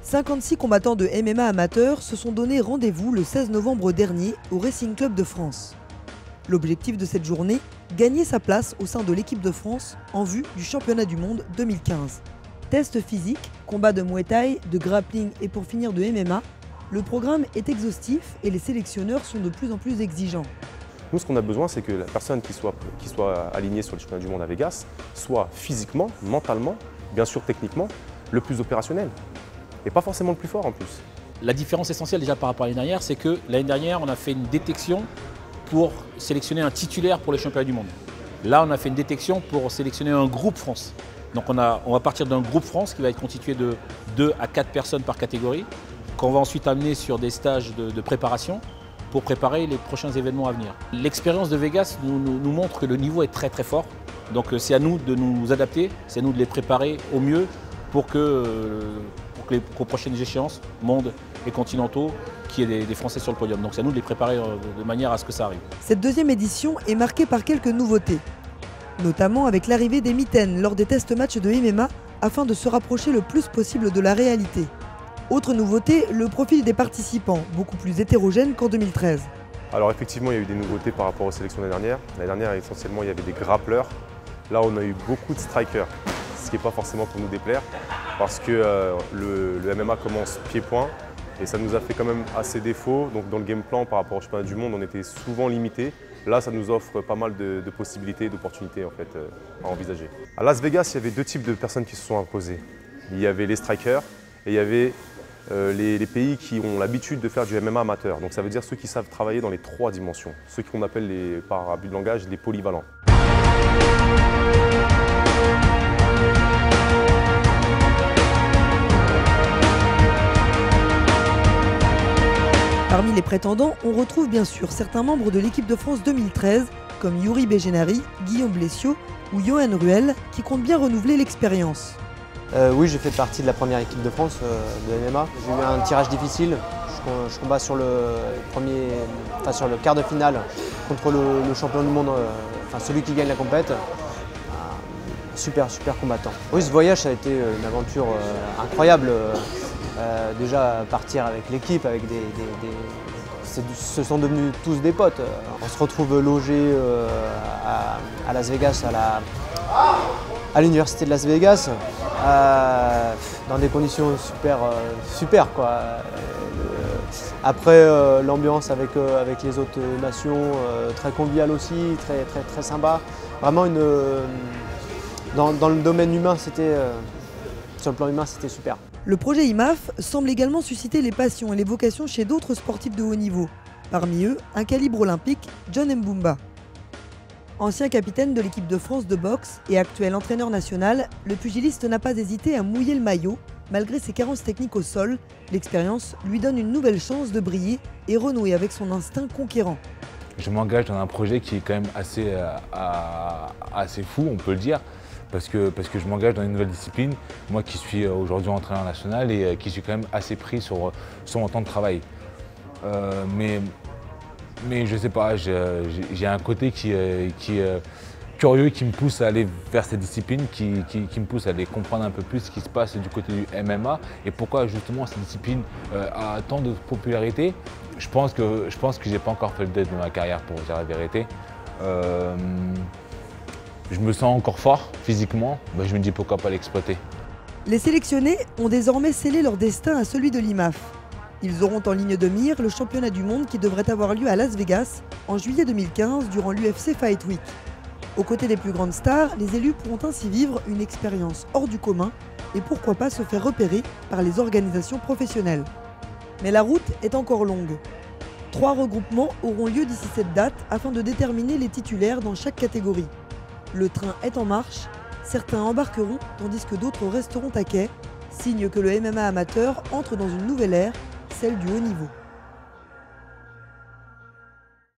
56 combattants de MMA amateurs se sont donné rendez-vous le 16 novembre dernier au Racing Club de France. L'objectif de cette journée, gagner sa place au sein de l'équipe de France en vue du championnat du monde 2015. Tests physiques, combats de Muay Thai, de grappling et pour finir de MMA, le programme est exhaustif et les sélectionneurs sont de plus en plus exigeants. Nous, ce qu'on a besoin, c'est que la personne qui soit alignée sur le championnat du monde à Vegas soit physiquement, mentalement, bien sûr techniquement, le plus opérationnel. Et pas forcément le plus fort en plus. La différence essentielle déjà par rapport à l'année dernière, c'est que l'année dernière, on a fait une détection pour sélectionner un titulaire pour les championnats du monde. Là, on a fait une détection pour sélectionner un groupe France. Donc on va partir d'un groupe France qui va être constitué de 2 à 4 personnes par catégorie, qu'on va ensuite amener sur des stages de préparation pour préparer les prochains événements à venir. L'expérience de Vegas nous montre que le niveau est très très fort. Donc c'est à nous de nous adapter, c'est à nous de les préparer au mieux pour qu'aux prochaines échéances, monde et continentaux, qu'il y ait des Français sur le podium. Donc c'est à nous de les préparer de manière à ce que ça arrive. Cette deuxième édition est marquée par quelques nouveautés, notamment avec l'arrivée des mitaines lors des tests matchs de MMA afin de se rapprocher le plus possible de la réalité. Autre nouveauté, le profil des participants, beaucoup plus hétérogène qu'en 2013. Alors effectivement, il y a eu des nouveautés par rapport aux sélections de l'année dernière. L'année dernière, essentiellement, il y avait des grappleurs. Là, on a eu beaucoup de strikers, ce qui n'est pas forcément pour nous déplaire, parce que le MMA commence pied-point et ça nous a fait quand même assez défaut. Donc dans le game plan, par rapport au championnat du monde, on était souvent limité. Là, ça nous offre pas mal de possibilités, d'opportunités en fait, à envisager. À Las Vegas, il y avait 2 types de personnes qui se sont imposées. Il y avait les strikers et il y avait les pays qui ont l'habitude de faire du MMA amateur. Donc ça veut dire ceux qui savent travailler dans les 3 dimensions. Ceux qu'on appelle, par abus de langage, les polyvalents. Parmi les prétendants, on retrouve bien sûr certains membres de l'équipe de France 2013, comme Yuri Begenari, Guillaume Blessiot ou Johan Ruel, qui comptent bien renouveler l'expérience. Oui, j'ai fait partie de la première équipe de France de MMA. J'ai eu un tirage difficile. Je combats sur le quart de finale contre le champion du monde, celui qui gagne la compète. Super combattant. Oui, ce voyage, ça a été une aventure incroyable. Déjà partir avec l'équipe, avec ce sont devenus tous des potes. On se retrouve logés à Las Vegas, à l'université de Las Vegas, dans des conditions super quoi. Après l'ambiance avec les autres nations, très conviviale aussi, très sympa. Vraiment dans le domaine humain, sur le plan humain, c'était super. Le projet IMAF semble également susciter les passions et les vocations chez d'autres sportifs de haut niveau. Parmi eux, un calibre olympique, John Mbumba. Ancien capitaine de l'équipe de France de boxe et actuel entraîneur national, le pugiliste n'a pas hésité à mouiller le maillot. Malgré ses carences techniques au sol, l'expérience lui donne une nouvelle chance de briller et renouer avec son instinct conquérant. Je m'engage dans un projet qui est quand même assez fou, on peut le dire. Parce que je m'engage dans une nouvelle discipline, moi qui suis aujourd'hui entraîneur national et qui suis quand même assez pris sur mon temps de travail. Mais je sais pas, j'ai un côté qui est curieux, qui me pousse à aller vers cette discipline, qui me pousse à aller comprendre un peu plus ce qui se passe du côté du MMA et pourquoi justement cette discipline a tant de popularité. Je pense que j'ai pas encore fait le deuil de ma carrière, pour dire la vérité. Je me sens encore fort physiquement, je me dis pourquoi pas l'exploiter. Les sélectionnés ont désormais scellé leur destin à celui de l'IMAF. Ils auront en ligne de mire le championnat du monde qui devrait avoir lieu à Las Vegas en juillet 2015 durant l'UFC Fight Week. Aux côtés des plus grandes stars, les élus pourront ainsi vivre une expérience hors du commun et pourquoi pas se faire repérer par les organisations professionnelles. Mais la route est encore longue. 3 regroupements auront lieu d'ici cette date afin de déterminer les titulaires dans chaque catégorie. Le train est en marche, certains embarqueront tandis que d'autres resteront à quai, signe que le MMA amateur entre dans une nouvelle ère, celle du haut niveau.